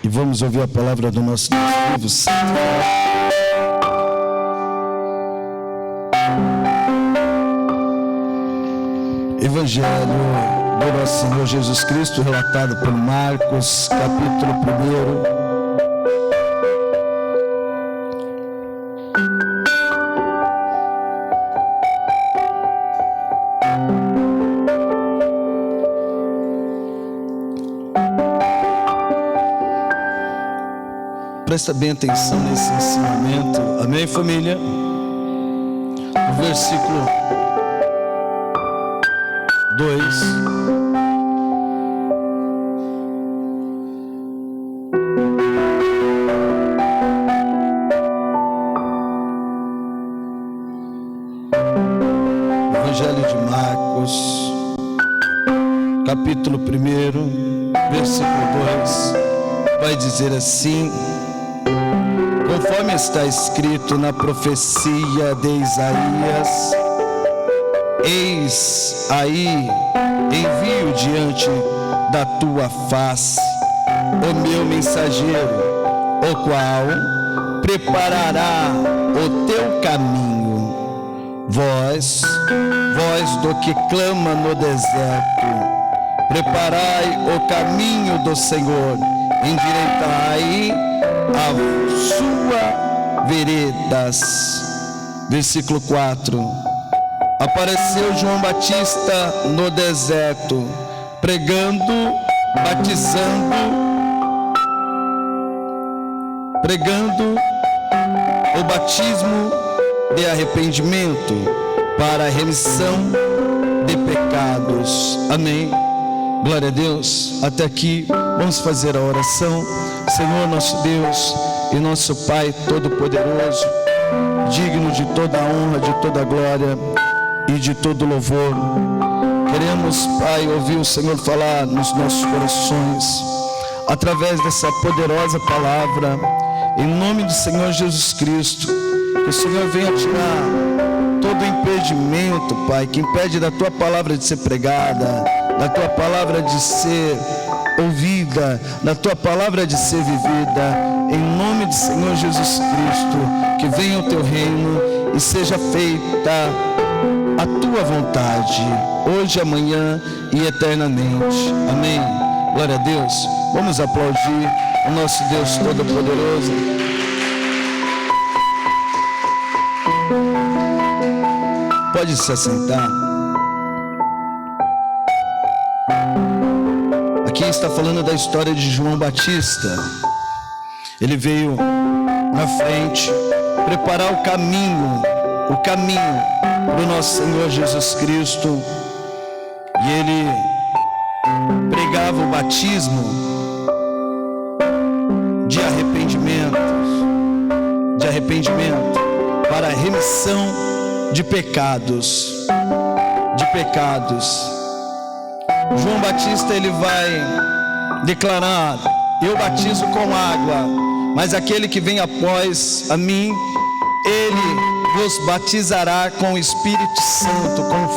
e vamos ouvir a palavra do nosso Deus vivo, santo. Evangelho do nosso Senhor Jesus Cristo, relatado por Marcos, capítulo 1. Presta bem atenção nesse ensinamento, amém, família? O versículo 2. Evangelho de Marcos, capítulo 1, versículo 2, vai dizer assim: conforme está escrito na profecia de Isaías: eis aí, envio diante da tua face o meu mensageiro, o qual preparará o teu caminho. Vós do que clama no deserto, preparai o caminho do Senhor, endireitai as suas veredas. Versículo 4. Apareceu João Batista no deserto, pregando o batismo de arrependimento para a remissão de pecados. Amém. Glória a Deus. Até aqui vamos fazer a oração. Senhor nosso Deus e nosso Pai Todo-Poderoso, digno de toda a honra, de toda a glória e de todo louvor, queremos, Pai, ouvir o Senhor falar nos nossos corações, através dessa poderosa palavra, em nome do Senhor Jesus Cristo. Que o Senhor venha tirar todo impedimento, Pai, que impede da Tua palavra de ser pregada, da Tua palavra de ser ouvida, da Tua palavra de ser vivida, em nome do Senhor Jesus Cristo. Que venha o Teu reino e seja feita a Tua vontade, hoje, amanhã e eternamente. Amém. Glória a Deus. Vamos aplaudir o nosso Deus Todo-Poderoso. Pode se assentar. Aqui está falando da história de João Batista. Ele veio na frente preparar o caminho para o nosso Senhor Jesus Cristo, e ele pregava o batismo de arrependimento para a remissão de pecados. João Batista, ele vai declarar: eu batizo com água, mas aquele que vem após a mim, ele vos batizará com o Espírito Santo, com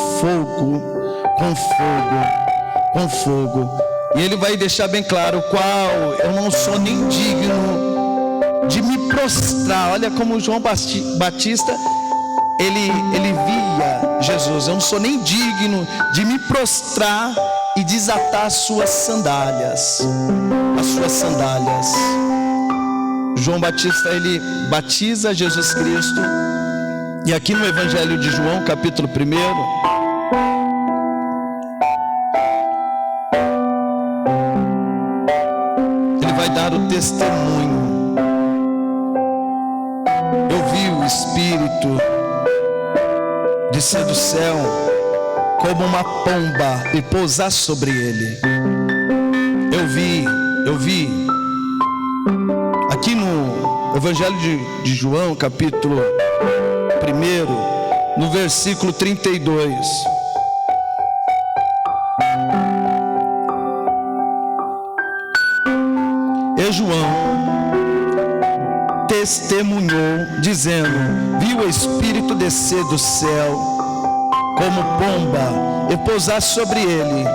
fogo. E ele vai deixar bem claro: o qual eu não sou nem digno de me prostrar. Olha como João Batista, ele via Jesus: eu não sou nem digno de me prostrar e desatar as suas sandálias. João Batista, ele batiza Jesus Cristo. E aqui no Evangelho de João, capítulo 1, ele vai dar o testemunho: eu vi o Espírito descer do céu como uma pomba e pousar sobre ele. Eu vi. Aqui no Evangelho de João, capítulo 1, no versículo 32. E João testemunhou, dizendo: vi o Espírito descer do céu como pomba e pousar sobre ele.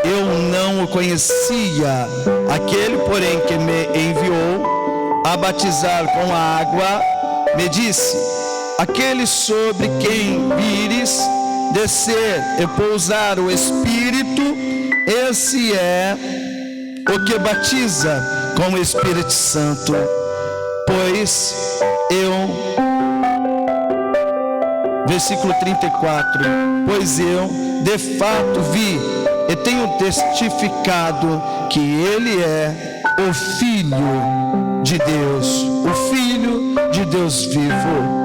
Eu não o conhecia, Aquele, porém, que me enviou a batizar com a água, me disse: aquele sobre quem vires descer e pousar o Espírito, esse é o que batiza com o Espírito Santo. Pois eu, versículo 34, pois eu de fato vi e tenho testificado que ele é o Filho de Deus, o Filho de Deus vivo.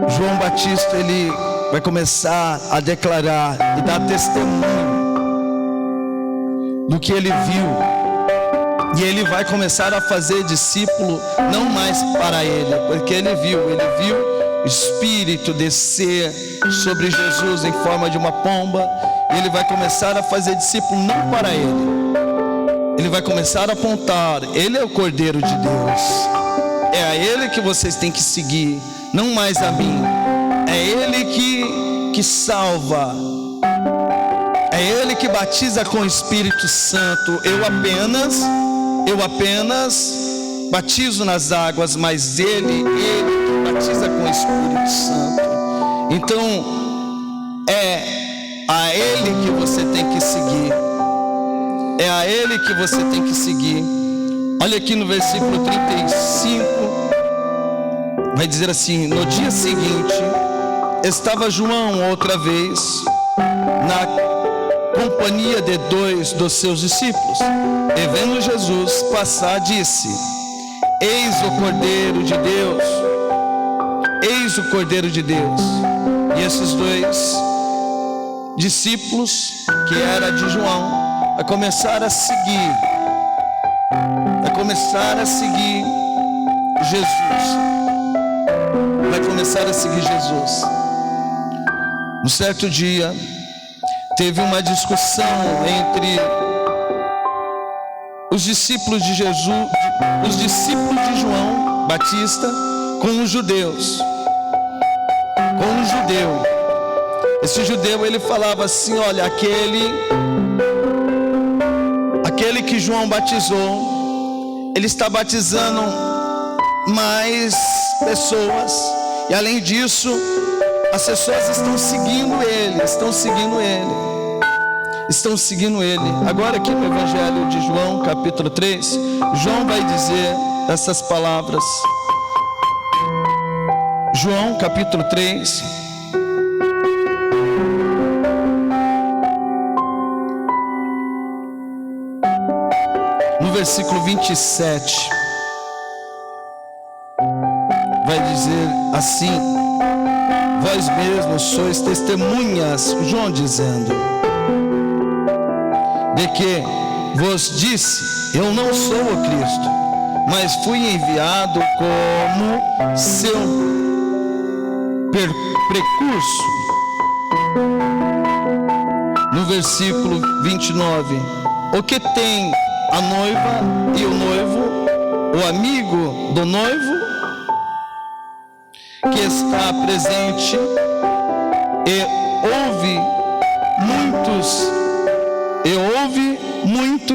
João Batista, ele vai começar a declarar e dar testemunho do que ele viu, e ele vai começar a fazer discípulo não mais para ele, porque ele viu o Espírito descer sobre Jesus em forma de uma pomba, e ele vai começar a fazer discípulo não para ele vai começar a apontar: ele é o Cordeiro de Deus, é a ele que vocês têm que seguir, não mais a mim. É ele que salva, é ele que batiza com o Espírito Santo. Eu apenas batizo nas águas, mas ele que batiza com o Espírito Santo. Então é a ele que você tem que seguir, é a ele que você tem que seguir. Olha aqui no versículo 35, vai dizer assim: no dia seguinte estava João outra vez na companhia de 2 dos seus discípulos, e vendo Jesus passar, disse: eis o Cordeiro de Deus, eis o Cordeiro de Deus. E esses 2 discípulos, que era de João, a começar a seguir Jesus, vai começar a seguir Jesus. Um certo dia teve uma discussão entre os discípulos de Jesus, os discípulos de João Batista, com os judeus. Com um judeu. Esse judeu, ele falava assim: olha, aquele que João batizou, ele está batizando mais pessoas, e além disso, as pessoas estão seguindo ele. Agora aqui no Evangelho de João, capítulo 3, João vai dizer essas palavras. João, capítulo 3, no versículo 27, vai dizer assim: vós mesmos sois testemunhas, João dizendo, de que vos disse: eu não sou o Cristo, mas fui enviado como seu precurso. No versículo 29, o que tem a noiva e o noivo, o amigo do noivo, que está presente e ouve muito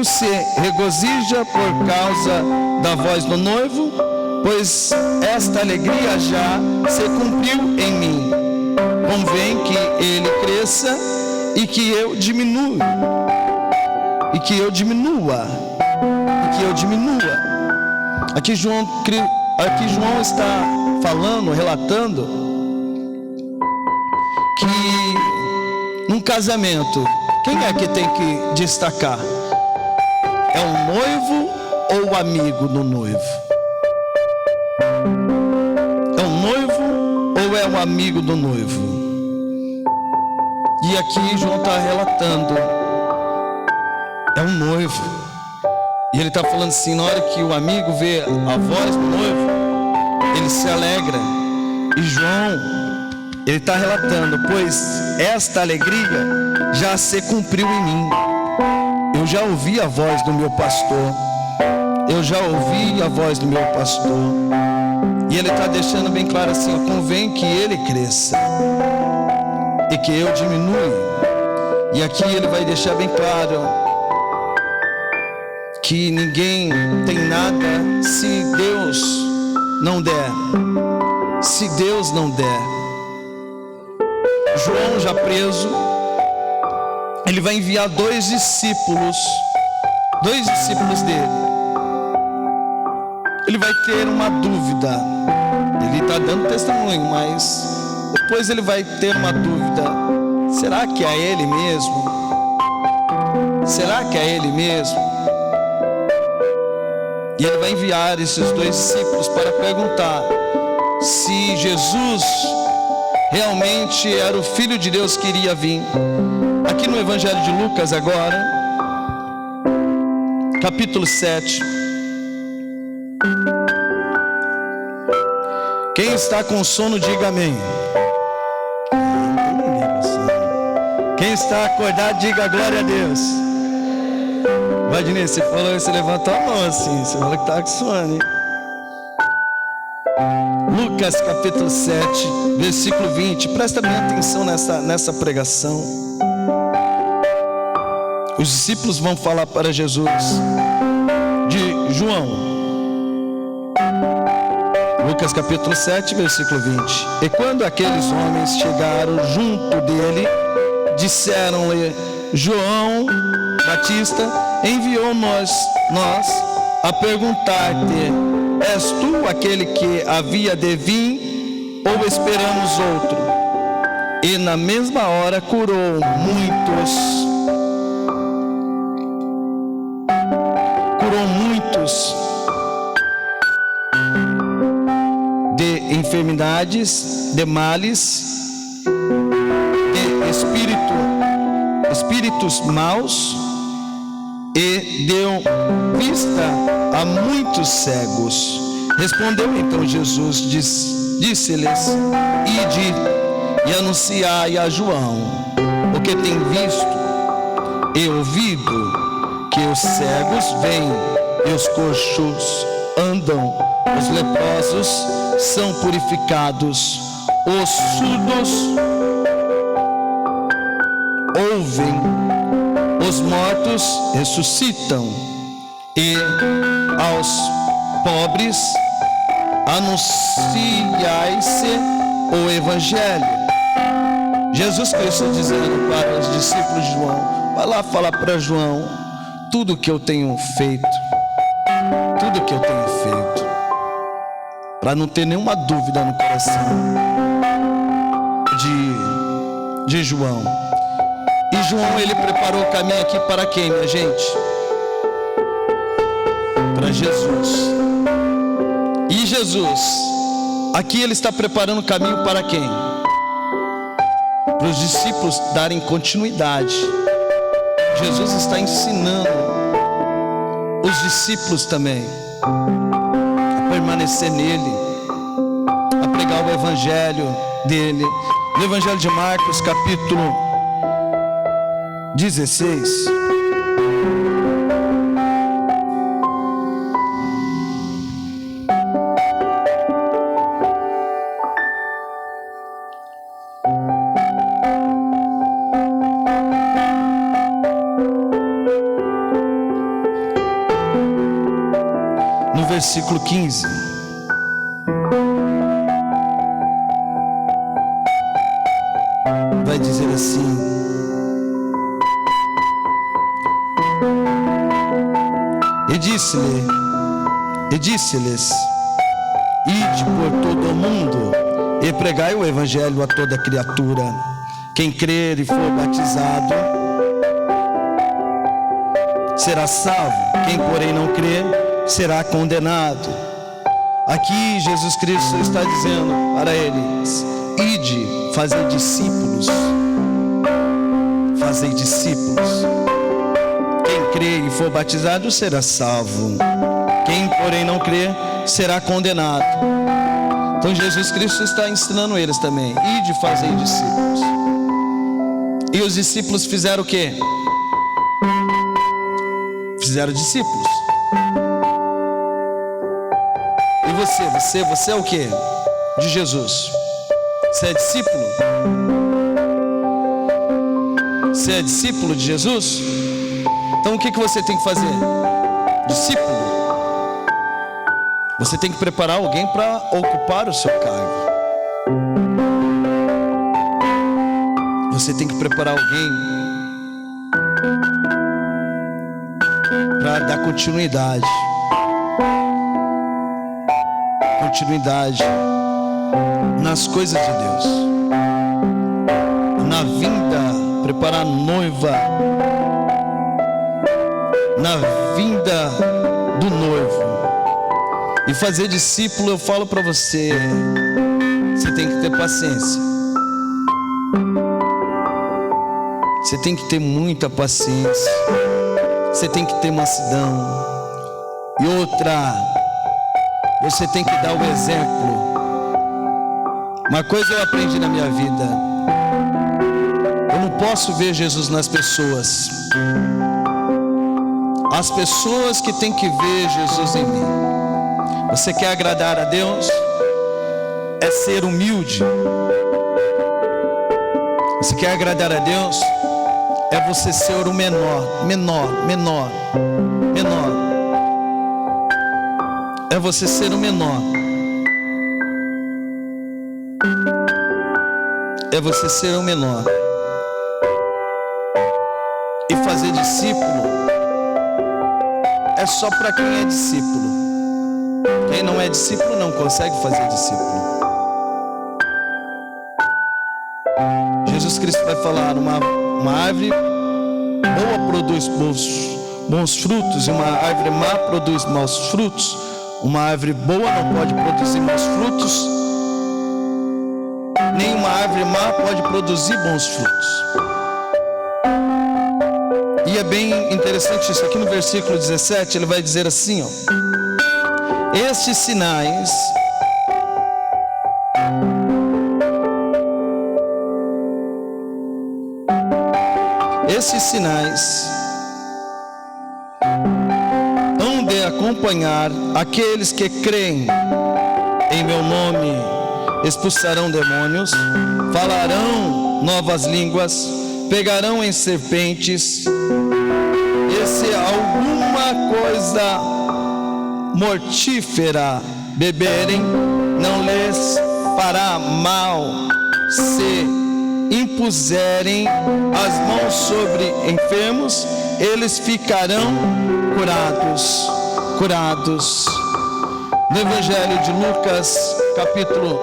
se regozija por causa da voz do noivo, pois esta alegria já se cumpriu em mim. Convém que ele cresça e que eu diminua. Aqui João está falando, relatando que num casamento, quem é que tem que destacar? É o noivo ou o amigo do noivo? É o noivo ou é o amigo do noivo? E aqui João está relatando, é um noivo. E ele está falando assim: na hora que o amigo vê a voz do noivo, ele se alegra. E João, ele está relatando: pois esta alegria já se cumpriu em mim. Eu já ouvi a voz do meu pastor. E ele está deixando bem claro assim: convém que ele cresça e que eu diminua. E aqui ele vai deixar bem claro que ninguém tem nada se Deus não der. Se Deus não der. João, já preso, ele vai enviar dois discípulos dele. Ele vai ter uma dúvida. Ele está dando testemunho, mas depois ele vai ter uma dúvida. Será que é ele mesmo? Será que é ele mesmo? E ele vai enviar esses dois discípulos para perguntar se Jesus realmente era o Filho de Deus que iria vir. Aqui no Evangelho de Lucas agora, capítulo 7. Quem está com sono, diga amém. Quem está acordado, diga glória a Deus. Valdinei, você falou, você levantou a mão assim, você falou que está com sono, hein? Lucas capítulo 7, versículo 20. Presta bem atenção nessa pregação. Os discípulos vão falar para Jesus de João. Lucas capítulo 7, versículo 20. E quando aqueles homens chegaram junto dele, disseram-lhe: João Batista enviou-nos a perguntar-te: és tu aquele que havia de vir, ou esperamos outro? E na mesma hora curou muitos de enfermidades, de males, de espíritos maus, e deu vista a muitos cegos. Respondeu então Jesus, disse-lhes: ide e anunciai a João o que tem visto e ouvido, que os cegos veem e os coxos andam, os leprosos são purificados, os surdos ouvem, os mortos ressuscitam, e aos pobres anunciai-se o Evangelho. Jesus Cristo dizendo para os discípulos de João: vai lá falar para João tudo que eu tenho feito, para não ter nenhuma dúvida no coração de João. E João, ele preparou o caminho aqui para quem, minha gente? Para Jesus. E Jesus, aqui ele está preparando o caminho para quem? Para os discípulos darem continuidade. Jesus está ensinando os discípulos também a permanecer nele, a pregar o Evangelho dele. No Evangelho de Marcos, capítulo 16. No versículo 15. Vai dizer assim: E disse-lhes: ide por todo o mundo e pregai o Evangelho a toda criatura. Quem crer e for batizado será salvo, quem porém não crer será condenado. Aqui Jesus Cristo está dizendo para eles: ide, fazei discípulos. Fazei discípulos. Quem crer e for batizado será salvo, quem porém não crer será condenado. Então Jesus Cristo está ensinando eles também: ide, fazei discípulos. E os discípulos fizeram o quê? Fizeram discípulos. E você é o quê? De Jesus. Você é discípulo? Você é discípulo de Jesus? Então o que você tem que fazer? discípulo. Você tem que preparar alguém para ocupar o seu cargo. Você tem que preparar alguém para dar continuidade nas coisas de Deus, na vinda, preparar a noiva, na vinda do noivo. E fazer discípulo, eu falo para você, você tem que ter paciência. Você tem que ter muita paciência. Você tem que ter mansidão. E outra, você tem que dar o exemplo. Uma coisa eu aprendi na minha vida: eu não posso ver Jesus nas pessoas. As pessoas que têm que ver Jesus em mim. Você quer agradar a Deus? É ser humilde. Você quer agradar a Deus? É você ser o menor. É você ser o menor. É você ser o menor. E fazer discípulo é só para quem é discípulo. Quem não é discípulo não consegue fazer discípulo. Jesus Cristo vai falar: uma árvore boa produz bons frutos, e uma árvore má produz maus frutos. Uma árvore boa não pode produzir maus frutos, nem uma árvore má pode produzir bons frutos. E é bem interessante isso. Aqui no versículo 17 ele vai dizer assim, ó: estes sinais hão de acompanhar aqueles que creem em meu nome. Expulsarão demônios, falarão novas línguas, pegarão em serpentes, e se alguma coisa mortífera beberem, não lhes fará mal. Se impuserem as mãos sobre enfermos, eles ficarão curados. No Evangelho de Lucas, capítulo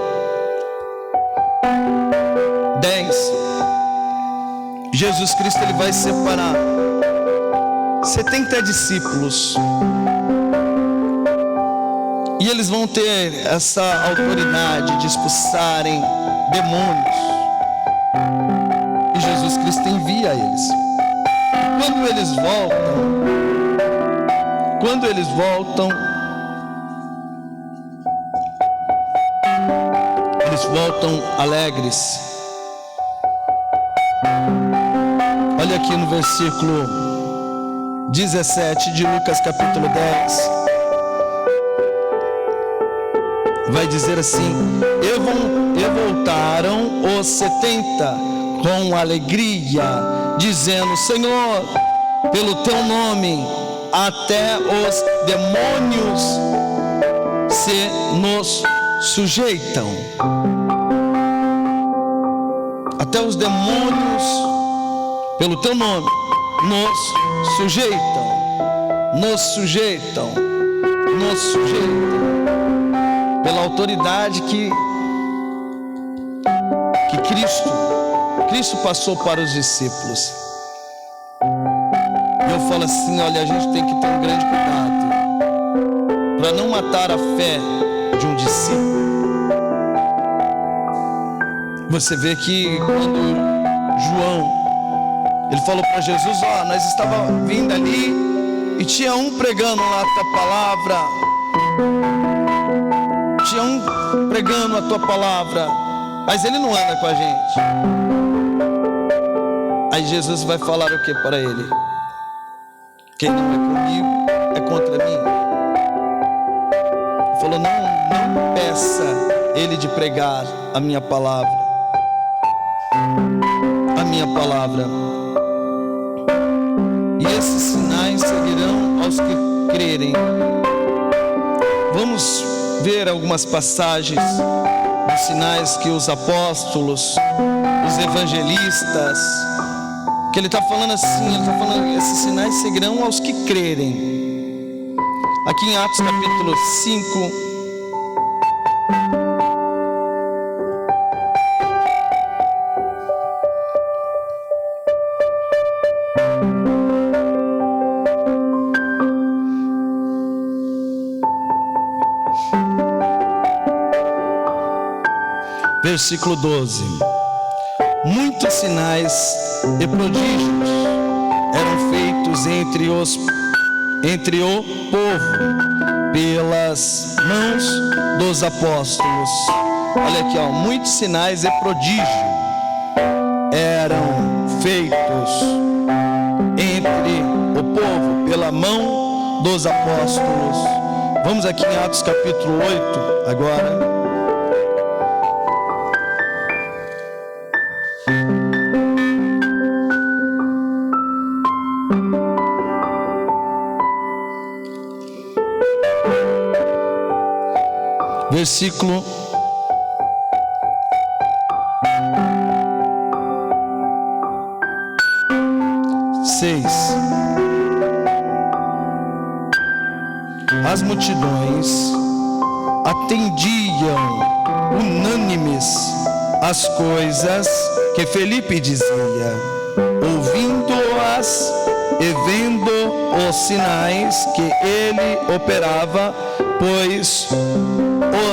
10, Jesus Cristo ele vai separar 70 discípulos, e eles vão ter essa autoridade de expulsarem demônios. E Jesus Cristo envia eles. Quando eles voltam, eles voltam alegres. Olha aqui no versículo 17 de Lucas capítulo 10. Vai dizer assim: e voltaram os 70 com alegria, dizendo: Senhor, pelo teu nome até os demônios se nos sujeitam. Até os demônios, pelo teu nome, nos sujeitam. Pela autoridade que Cristo passou para os discípulos. E eu falo assim: olha, a gente tem que ter um grande cuidado para não matar a fé de um discípulo. Você vê que quando João, ele falou para Jesus: ó, nós estávamos vindo ali e tinha um pregando lá a tua palavra, pregando a tua palavra, mas ele não anda com a gente. Aí Jesus vai falar o que para ele? Quem não é comigo é contra mim. Ele falou: não peça ele de pregar a minha palavra. E esses sinais seguirão aos que crerem. Vamos ver algumas passagens dos sinais que os apóstolos, os evangelistas, que ele está falando assim, ele está falando, esses sinais seguirão aos que crerem. Aqui em Atos capítulo 5, versículo 12: muitos sinais e prodígios eram feitos entre o povo pelas mãos dos apóstolos. Olha aqui, ó, muitos sinais e prodígios eram feitos entre o povo pela mão dos apóstolos. Vamos aqui em Atos capítulo 8 agora. Versículo 6. As multidões atendiam unânimes as coisas que Felipe dizia, ouvindo-as e vendo os sinais que ele operava, pois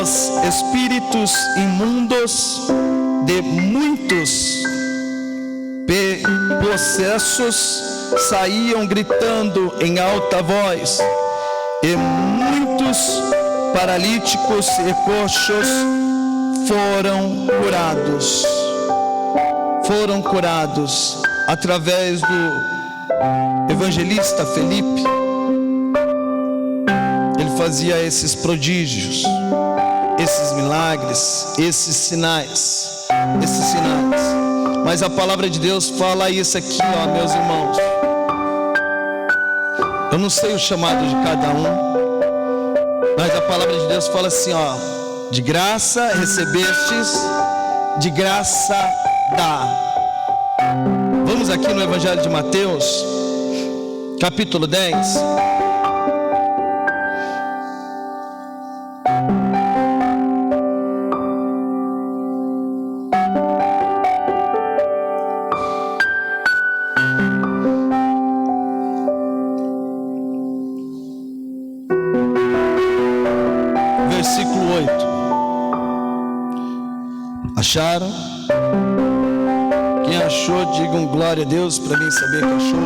os espíritos imundos de muitos possessos saíam gritando em alta voz, e muitos paralíticos e coxos foram curados através do evangelista Felipe. Ele fazia esses prodígios, esses milagres, esses sinais. Mas a palavra de Deus fala isso aqui, ó, meus irmãos. Eu não sei o chamado de cada um, mas a palavra de Deus fala assim, ó: de graça recebestes, de graça dá. Vamos aqui no Evangelho de Mateus, capítulo 10. Versículo 8. Acharam? Quem achou, digam glória a Deus para mim saber que achou.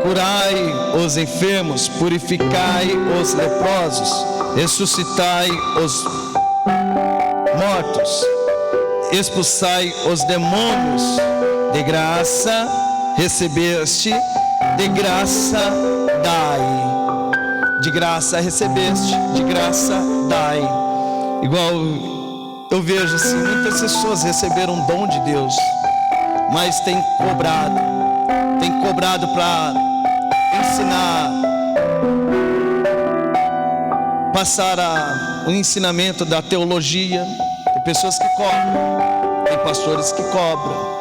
Curai os enfermos, purificai os leprosos, ressuscitai os mortos, expulsai os demônios. De graça recebeste, de graça dai. De graça recebeste, de graça dai. Igual eu vejo assim, muitas pessoas receberam um dom de Deus, mas têm cobrado para ensinar, passar o ensinamento da teologia. Tem pessoas que cobram, tem pastores que cobram,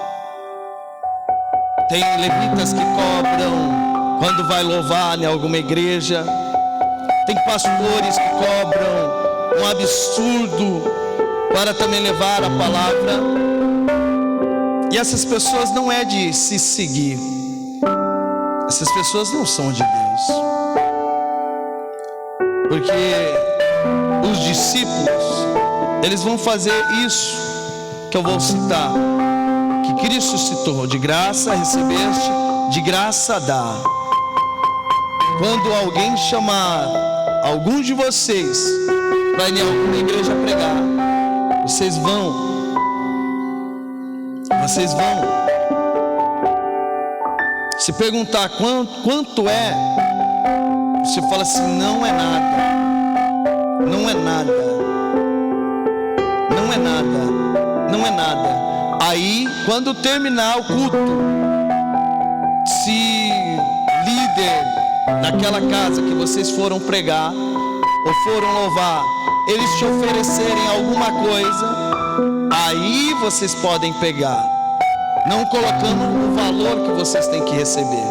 tem levitas que cobram quando vai louvar em alguma igreja. Tem pastores que cobram um absurdo para também levar a palavra. E essas pessoas não é de se seguir. Essas pessoas não são de Deus. Porque os discípulos, eles vão fazer isso que eu vou citar, que Cristo citou: de graça recebeste, de graça dá. Quando alguém chamar alguns de vocês para ir em alguma igreja pregar, vocês vão. Se perguntar quanto é, você fala assim: não é nada, não é nada, não é nada, não é nada. Aí, quando terminar o culto, se naquela casa que vocês foram pregar ou foram louvar, eles te oferecerem alguma coisa, aí vocês podem pegar, não colocando o valor que vocês têm que receber,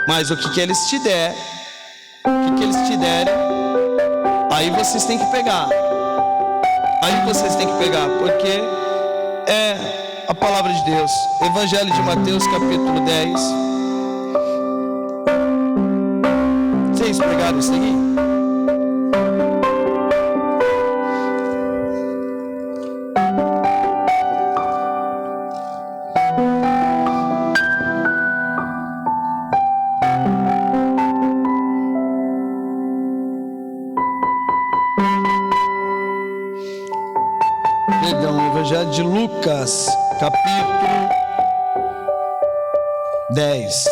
mas o que eles te derem, aí vocês têm que pegar. Aí vocês têm que pegar, porque é a palavra de Deus. Evangelho de Mateus, capítulo 10. Vocês pegaram isso aqui? Evangelho de Lucas, capítulo 10.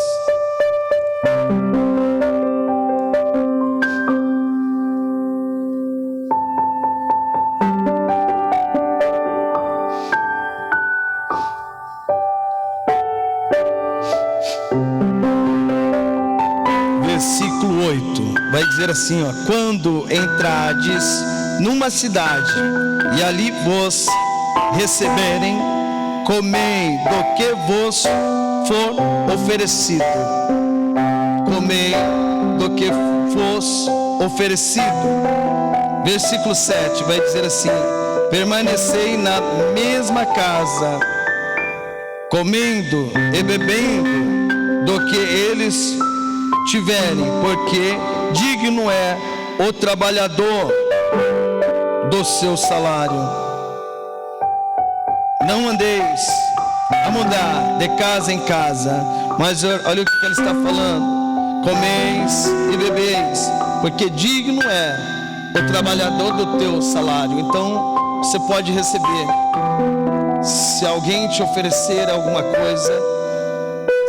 Versículo 8 vai dizer assim, ó: quando entrardes numa cidade e ali vos receberem, comei do que vos for oferecido. Comei do que vos oferecido. Versículo 7 vai dizer assim: permanecei na mesma casa, comendo e bebendo do que eles tiverem, porque digno é o trabalhador do seu salário. Não andeis a mudar de casa em casa, mas olha o que ele está falando: comeis e bebeis, porque digno é o trabalhador do teu salário. Então você pode receber. Se alguém te oferecer alguma coisa,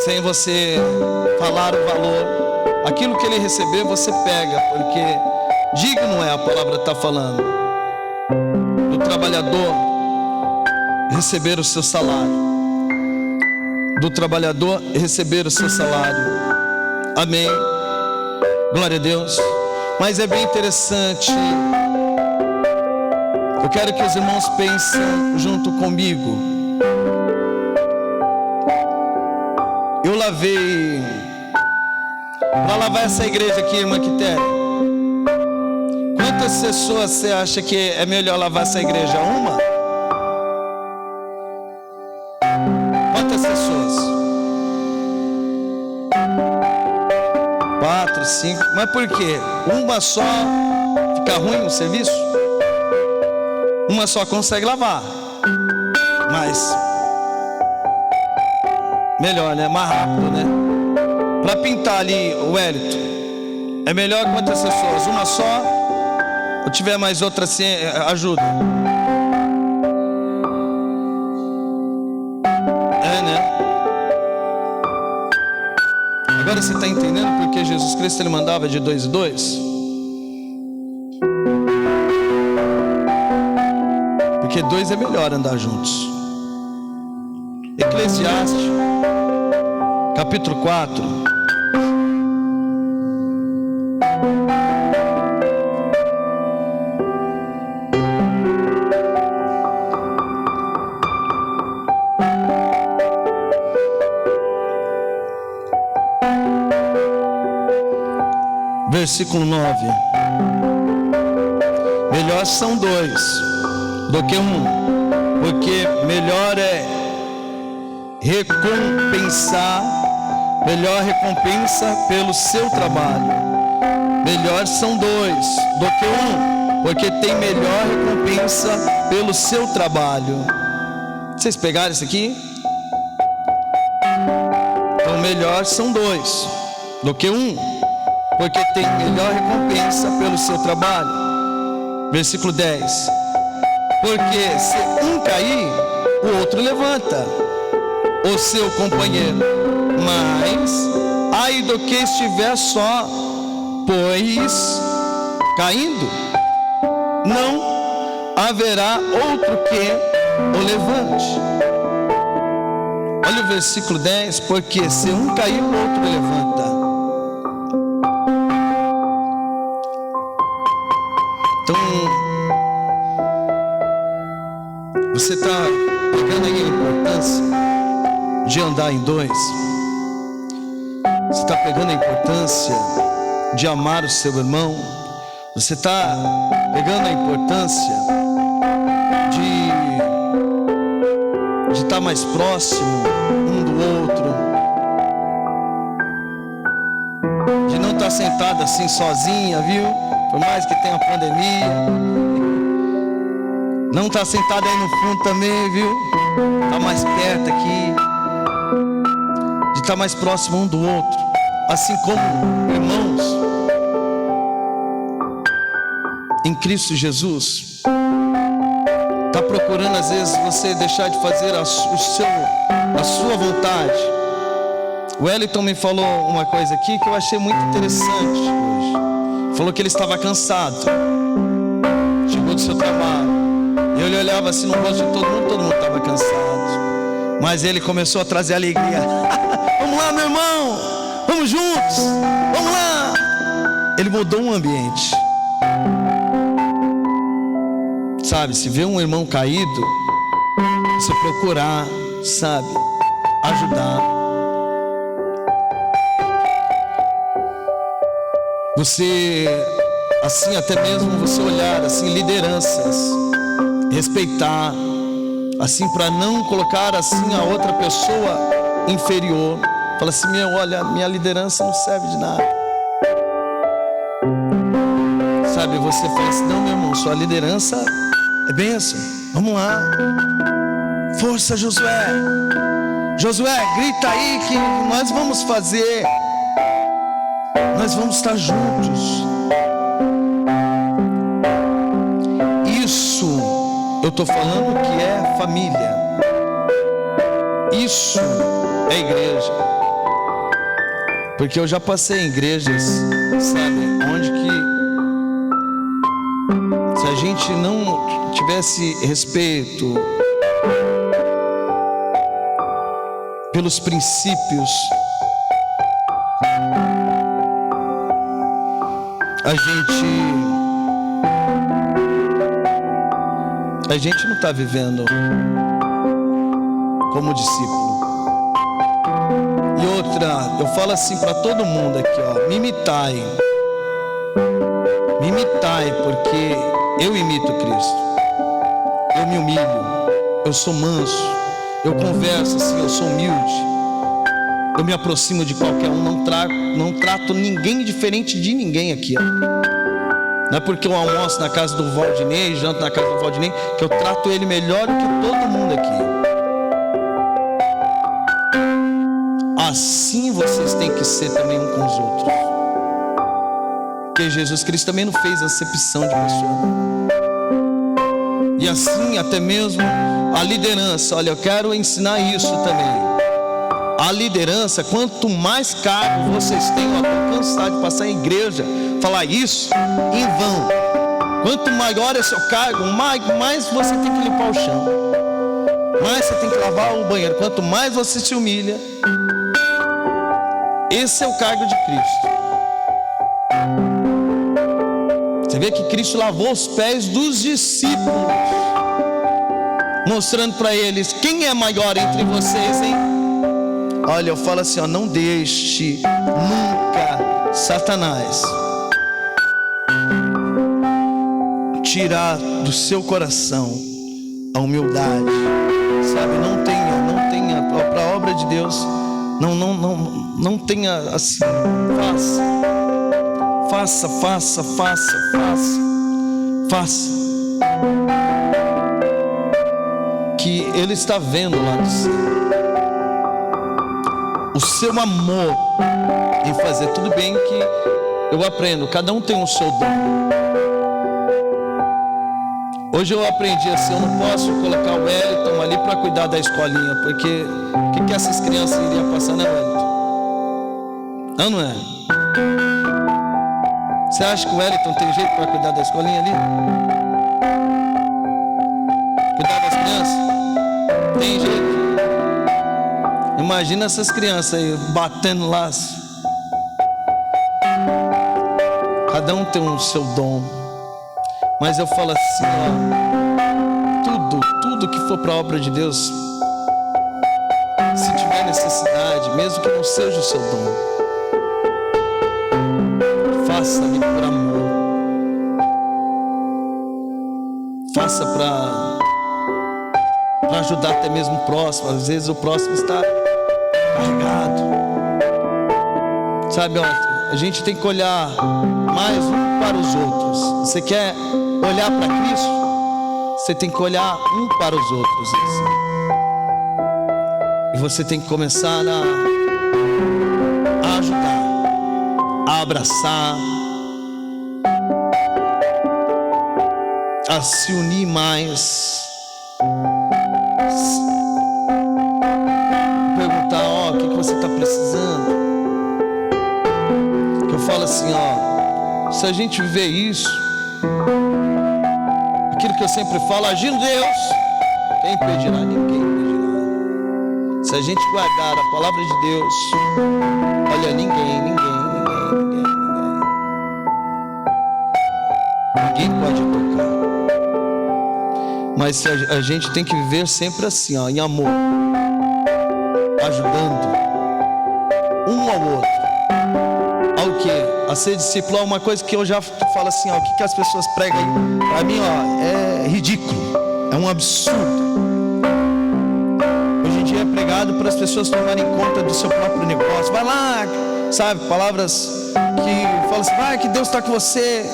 sem você falar o valor, aquilo que ele receber você pega, porque digno é, a palavra está falando, do trabalhador receber o seu salário, do trabalhador receber o seu salário. Amém, glória a Deus. Mas é bem interessante, eu quero que os irmãos pensem junto comigo. Eu lavei, para lavar essa igreja aqui, irmã Quitéria, quantas pessoas você acha que é melhor lavar essa igreja? Uma? Quantas pessoas? 4, 5. Mas por quê? Uma só fica ruim o serviço? Uma só consegue lavar, mas melhor, né? Mais rápido, né? Para pintar ali o Wellington, é melhor quantas pessoas? Uma só? Ou tiver mais outra assim, ajuda? Agora você está entendendo porque Jesus Cristo ele mandava de 2 em 2? Porque 2 é melhor andar juntos. Eclesiastes, capítulo 4. Versículo 9: melhor são 2 do que 1, porque melhor é recompensar, melhor recompensa pelo seu trabalho. Melhor são 2 do que 1, porque tem melhor recompensa pelo seu trabalho. Vocês pegaram isso aqui? Então melhor são 2 do que 1, porque tem melhor recompensa pelo seu trabalho. Versículo 10: porque se um cair, o outro levanta o seu companheiro, mas ai do que estiver só, pois caindo não haverá outro que o levante. Olha o versículo 10: porque se um cair, o outro levanta. Você está pegando aí a importância de andar em dois? Você está pegando a importância de amar o seu irmão? Você está pegando a importância de estar mais próximo um do outro, de não estar sentado assim sozinha, viu? Por mais que tenha pandemia, não estar sentado aí no fundo também, viu? Está mais perto aqui, de estar mais próximo um do outro, assim como irmãos em Cristo Jesus. Está procurando às vezes você deixar de fazer a sua vontade. O Wellington me falou uma coisa aqui que eu achei muito interessante hoje. Falou que ele estava cansado, chegou do seu trabalho, e ele olhava assim no rosto de todo mundo estava cansado, mas ele começou a trazer alegria. Vamos lá, meu irmão, vamos juntos, vamos lá. Ele mudou o ambiente. Sabe, se vê um irmão caído, você procurar, sabe, ajudar. Você, assim, até mesmo você olhar, assim, lideranças, respeitar, assim, para não colocar, assim, a outra pessoa inferior. Fala assim, olha, minha liderança não serve de nada. Sabe, você fala assim, não, meu irmão, sua liderança é bênção. Vamos lá. Força, Josué. Josué, grita aí que nós vamos fazer. Nós vamos estar juntos. Isso eu estou falando que é família. Isso é igreja. Porque eu já passei em igrejas, sabe, onde que se a gente não tivesse respeito pelos princípios, a gente não está vivendo como discípulo. E outra, eu falo assim para todo mundo aqui, ó, me imitai, porque eu imito Cristo. Eu me humilho, eu sou manso, eu converso assim, eu sou humilde, eu me aproximo de qualquer um, não trato ninguém diferente de ninguém aqui, ó. Não é porque eu almoço na casa do Valdinei, janto na casa do Valdinei, que eu trato ele melhor do que todo mundo aqui. Assim vocês têm que ser também um com os outros. Porque Jesus Cristo também não fez acepção de pessoa. E assim até mesmo a liderança, olha, eu quero ensinar isso também. A liderança, quanto mais cargo vocês têm, eu estou cansado de passar em igreja, falar isso em vão. Quanto maior é seu cargo, mais você tem que limpar o chão, mais você tem que lavar o banheiro. Quanto mais você se humilha, esse é o cargo de Cristo. Você vê que Cristo lavou os pés dos discípulos, mostrando para eles quem é maior entre vocês, hein? Olha, eu falo assim, ó, não deixe nunca Satanás tirar do seu coração a humildade, sabe? Não tenha para a obra de Deus, não tenha assim, faça, que Ele está vendo lá do céu o seu amor em fazer. Tudo bem que eu aprendo, cada um tem o seu dom. Hoje eu aprendi assim, eu não posso colocar o Wellington ali para cuidar da escolinha, porque o que essas crianças iriam passar, né, Wellington? Não é? Você acha que o Wellington tem jeito para cuidar da escolinha ali? Cuidar das crianças? Tem jeito. Imagina essas crianças aí batendo laço. Cada um tem o seu dom. Mas eu falo assim, ó, tudo tudo que for para a obra de Deus, se tiver necessidade, mesmo que não seja o seu dom, faça-lhe por amor, faça para ajudar até mesmo o próximo. Às vezes o próximo está carregado, sabe? Ó, a gente tem que olhar mais um para os outros. Você quer olhar para Cristo? Você tem que olhar um para os outros. E você tem que começar a ajudar, a abraçar, a se unir mais. Perguntar, ó, o que você está precisando? Que eu falo assim, ó, se a gente viver isso, aquilo que eu sempre falo, agindo Deus, quem impedirá? Ninguém impedirá. Se a gente guardar a palavra de Deus, olha, ninguém pode tocar. Mas a gente tem que viver sempre assim, ó, em amor, ajudando um ao outro. Ao quê? A ser discípulo é uma coisa que eu já falo assim, ó, o que as pessoas pregam aí, pra mim, ó, é ridículo, é um absurdo. Hoje em dia é pregado para as pessoas tomarem conta do seu próprio negócio. Vai lá, sabe, palavras que falam assim, vai que Deus está com você.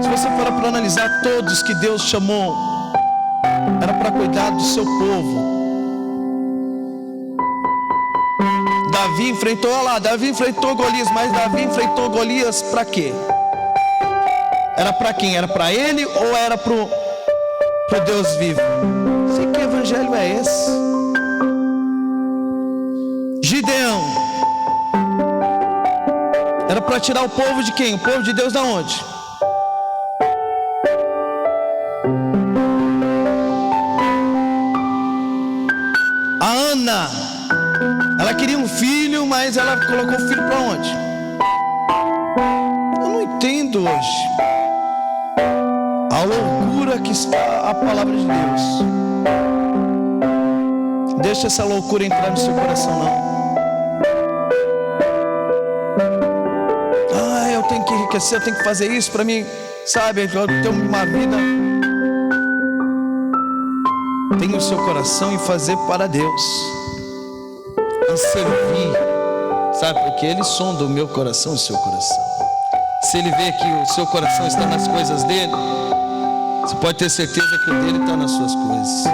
Se você for para analisar, todos que Deus chamou era para cuidar do seu povo. Davi enfrentou, olha lá, Davi enfrentou Golias, mas Davi enfrentou Golias para quê? Era para quem? Era para ele ou era pro Deus vivo? Sei que evangelho é esse. Gideão era para tirar o povo de quem? O povo de Deus da onde? A Ana, ela queria um filho, mas ela colocou o filho para onde? Eu não entendo hoje a loucura que está a palavra de Deus. Deixa essa loucura entrar no seu coração, não. Ah, eu tenho que enriquecer, eu tenho que fazer isso para mim, sabe? Eu tenho uma vida. Tenha o seu coração em fazer para Deus, em servir, sabe? Porque Ele sonda o meu coração e o seu coração. Se Ele vê que o seu coração está nas coisas dele, você pode ter certeza que o dele está nas suas coisas.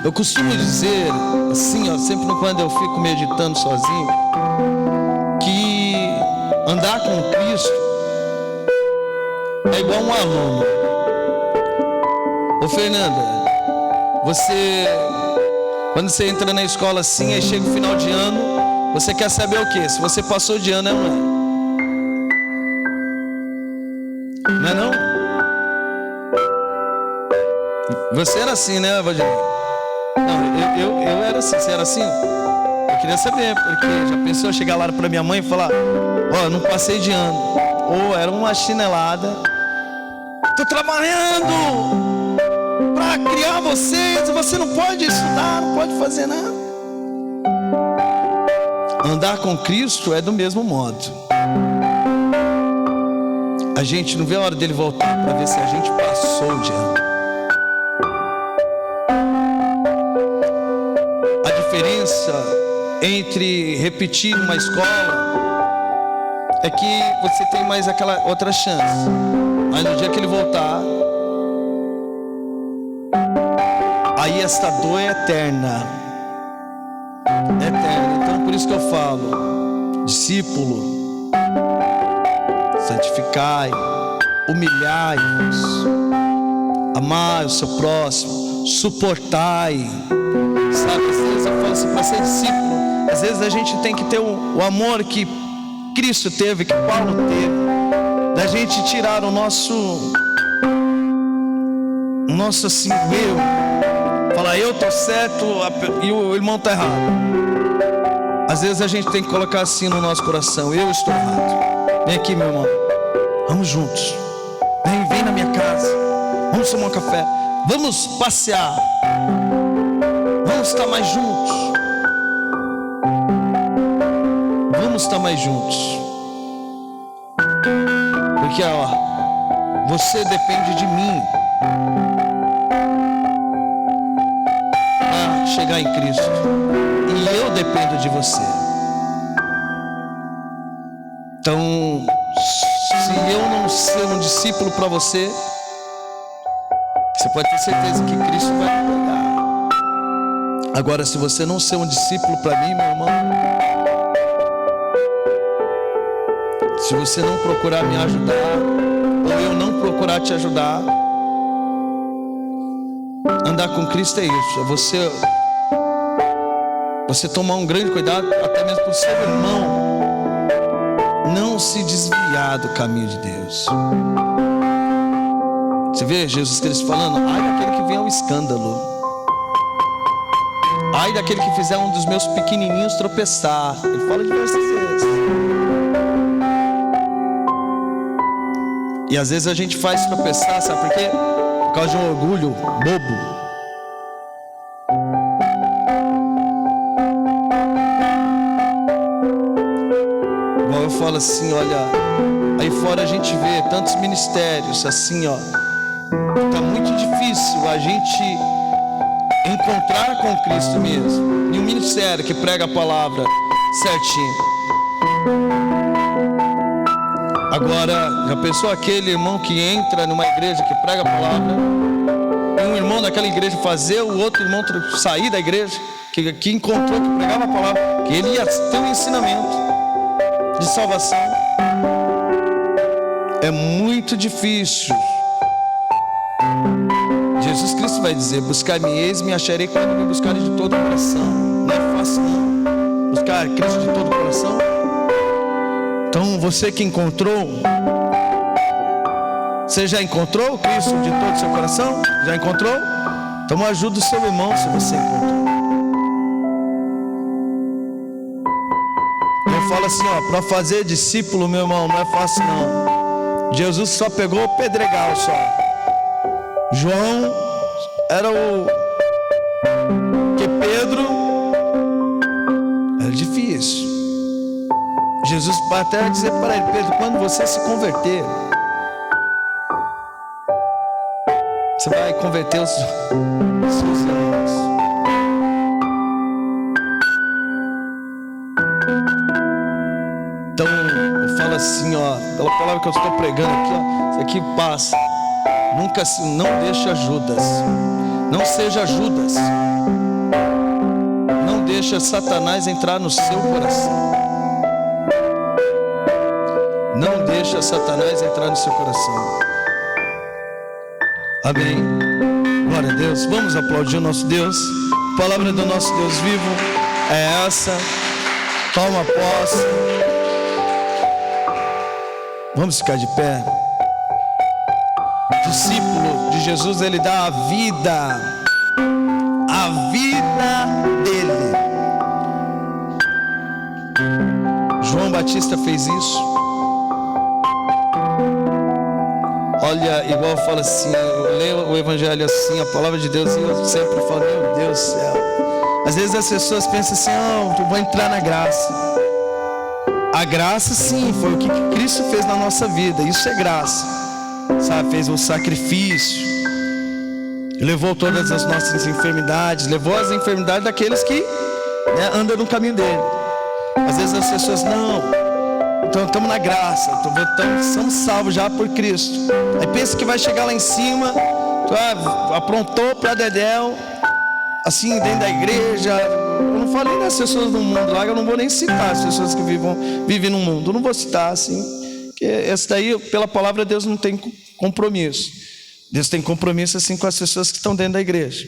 Eu costumo dizer assim, ó, sempre quando eu fico meditando sozinho, que andar com Cristo é igual um aluno. Ô Fernanda, você, quando você entra na escola assim, aí chega o final de ano, você quer saber o quê? Se você passou de ano, não é? Não é não? Você era assim, né, Evangelho? Não, eu era assim. Você era assim? Eu queria saber, porque já pensou eu chegar lá para minha mãe e falar, ó, não passei de ano. Ou era uma chinelada. Tô trabalhando para criar vocês, você não pode estudar, não pode fazer nada. Andar com Cristo é do mesmo modo. A gente não vê a hora dele voltar para ver se a gente passou de ano. A diferença entre repetir uma escola é que você tem mais aquela outra chance. Mas no dia que ele voltar, aí esta dor é eterna. É eterna. Então por isso que eu falo, discípulo, santificai, humilhai-vos, amai o seu próximo, suportai. Sabe, às vezes eu falo assim, para ser discípulo, às vezes a gente tem que ter o amor que Cristo teve, que Paulo teve, da gente tirar o nosso assim, falar eu tô certo e o irmão tá errado. Às vezes a gente tem que colocar assim no nosso coração, eu estou errado. Vem aqui, meu irmão, vamos juntos. Vem na minha casa. vamos tomar um café, vamos passear, vamos estar mais juntos. Vamos estar mais juntos. Porque você depende de mim para chegar em Cristo, e eu dependo de você. Então, se eu não ser um discípulo para você, você pode ter certeza que Cristo vai me pegar. Agora, se você não ser um discípulo para mim, meu irmão, se você não procurar me ajudar, ou eu não procurar te ajudar, andar com Cristo é isso. É você tomar um grande cuidado, até mesmo para o seu irmão não se desviar do caminho de Deus. Você vê Jesus Cristo falando: ai daquele que vem ao escândalo, ai daquele que fizer um dos meus pequenininhos tropeçar. Ele fala diversas vezes. E às vezes a gente faz tropeçar, sabe por quê? Por causa de um orgulho bobo. Igual eu falo assim, olha, aí fora a gente vê tantos ministérios assim, ó. Tá muito difícil a gente encontrar com Cristo mesmo. E um ministério que prega a palavra certinho. Agora, já pensou aquele irmão que entra numa igreja que prega a palavra, e um irmão daquela igreja fazer o outro irmão sair da igreja, que encontrou, que pregava a palavra, que ele ia ter um ensinamento de salvação? É muito difícil. Jesus Cristo vai dizer: buscar-me-eis, me acharei quando me buscarem de todo o coração. Não é fácil não, buscar Cristo de todo o coração. Então você que encontrou, você já encontrou Cristo de todo o seu coração? Já encontrou? Então ajuda o seu irmão se você encontrou. Eu falo assim, ó, para fazer discípulo, meu irmão, não é fácil não. Jesus só pegou o pedregal só. João era o que Pedro era difícil. Jesus vai até dizer para ele: Pedro, quando você se converter, você vai converter os seus irmãos. Então eu falo assim, ó, pela palavra que eu estou pregando aqui, ó, isso aqui passa. Nunca, não deixa Judas, não seja Judas, não deixa Satanás entrar no seu coração. Não deixa Satanás entrar no seu coração. Amém. Glória a Deus. Vamos aplaudir o nosso Deus. A palavra do nosso Deus vivo é essa. Toma posse. Vamos ficar de pé. O discípulo de Jesus, ele dá a vida dele. João Batista fez isso. Olha, igual eu falo assim, eu leio o evangelho assim, a palavra de Deus, e eu sempre falo: meu Deus do céu. Às vezes as pessoas pensam assim: eu vou entrar na graça. A graça, sim, foi o que Cristo fez na nossa vida. Isso é graça, sabe? Fez o sacrifício, levou todas as nossas enfermidades, levou as enfermidades daqueles que andam no caminho dele. Às vezes as pessoas: não, então estamos na graça, somos salvos já por Cristo. Aí pensa que vai chegar lá em cima, aprontou para dedéu, assim, dentro da igreja. Eu não falei das pessoas do mundo lá, eu não vou nem citar as pessoas que vivem no mundo. Eu não vou citar assim, porque esse daí, pela palavra, Deus não tem compromisso. Deus tem compromisso assim com as pessoas que estão dentro da igreja.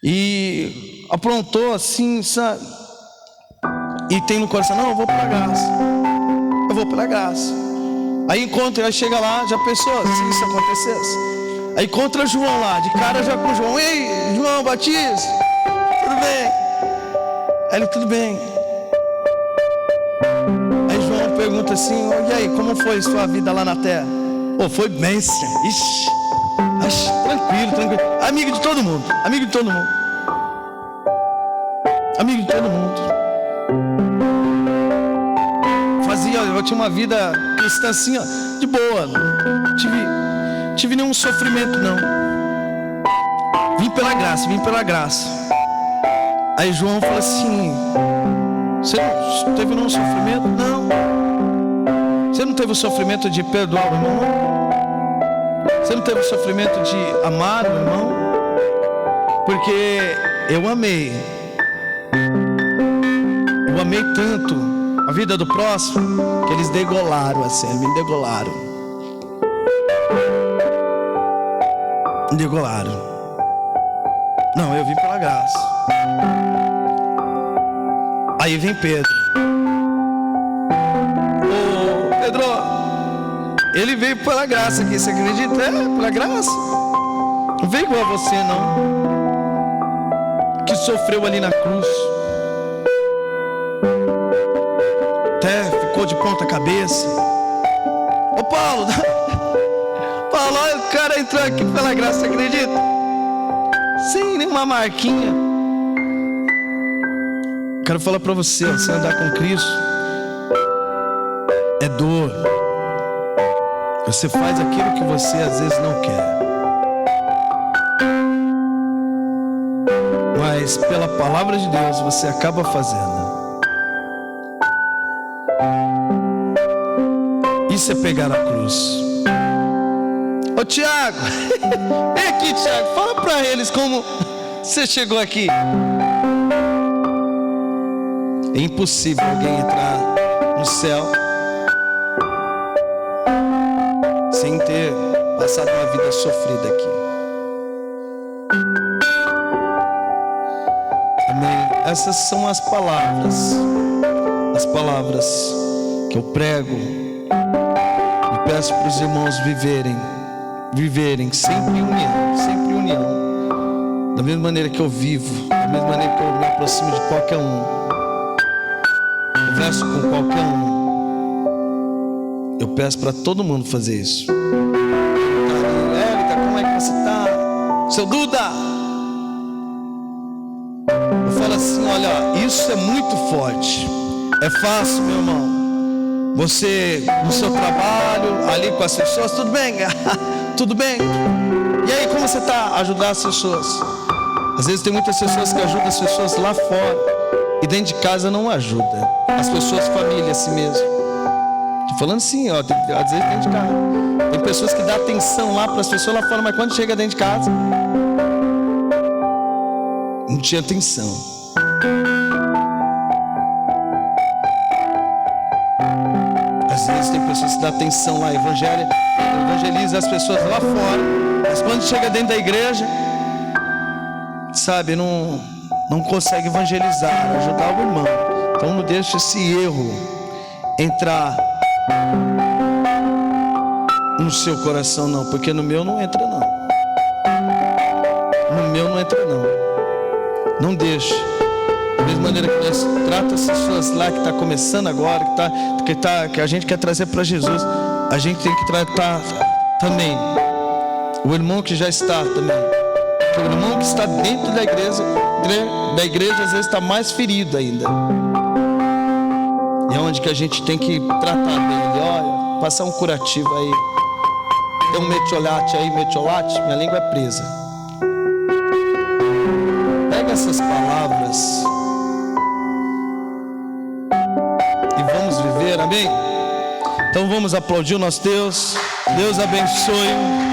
E aprontou assim, sabe? E tem no coração: não, eu vou pela graça. Eu vou pela graça. Aí encontra, aí chega lá, já pensou se isso acontecesse? Aí encontra João lá, de cara já com João: ei, João Batista, tudo bem? Aí ele: tudo bem. Aí pergunta assim: e aí, como foi sua vida lá na terra? Pô, foi bem, senhor. Ixi, Tranquilo, tranquilo. Amigo de todo mundo, amigo de todo mundo. Amigo de todo mundo. Eu tinha uma vida cristã assim, ó, de boa. Não tive nenhum sofrimento, não. Vim pela graça, vim pela graça. Aí João fala assim: você não teve nenhum sofrimento? Não. Você não teve o sofrimento de perdoar o irmão? Você não teve o sofrimento de amar o irmão? Porque eu amei tanto a vida do próximo que eles degolaram assim, me degolaram. Não, eu vim pela graça. Aí vem Pedro. Ô Pedro, ele veio pela graça aqui, você acredita? Pela graça. Não veio igual a você não, que sofreu ali na cruz, até ficou de ponta cabeça. Ô Paulo, olha, o cara entrou aqui pela graça, você acredita? Sem nenhuma marquinha. Quero falar pra você, você andar com Cristo é dor. Você faz aquilo que você às vezes não quer, mas pela palavra de Deus você acaba fazendo. Isso é pegar a cruz. Ô Tiago, vem aqui, Tiago, fala para eles como você chegou aqui. É impossível alguém entrar no céu sem ter passado uma vida sofrida aqui. Amém. Essas são as palavras que eu prego e peço para os irmãos viverem sempre união. Da mesma maneira que eu vivo, da mesma maneira que eu me aproximo de qualquer um, converso com qualquer um, eu peço para todo mundo fazer isso. Érica, como é que você está? Seu Duda, eu falo assim: olha, isso é muito forte. É fácil, meu irmão, você no seu trabalho, ali com as pessoas, tudo bem? Tudo bem? E aí, como você está? Ajudar as pessoas. Às vezes tem muitas pessoas que ajudam as pessoas lá fora e dentro de casa não ajuda as pessoas, família, assim mesmo. Tô falando assim, ó, às vezes dentro de casa tem pessoas que dão atenção lá para as pessoas lá fora, mas quando chega dentro de casa não tinha atenção. Às vezes tem pessoas que dão atenção lá, evangeliza as pessoas lá fora, mas quando chega dentro da igreja, sabe, não consegue evangelizar, ajudar o irmão. Então não deixe esse erro entrar no seu coração, não, porque no meu não entra, não. No meu não entra, não. Não deixe. Da mesma maneira que nós tratamos as pessoas lá que está começando agora, que a gente quer trazer para Jesus, a gente tem que tratar também o irmão que já está também. Porque o irmão que está dentro da igreja às vezes está mais ferido ainda. E é onde que a gente tem que tratar dele. Olha, passar um curativo aí. Tem um metiolate aí, minha língua é presa. Pega essas palavras e vamos viver, amém? Então vamos aplaudir o nosso Deus. Deus abençoe.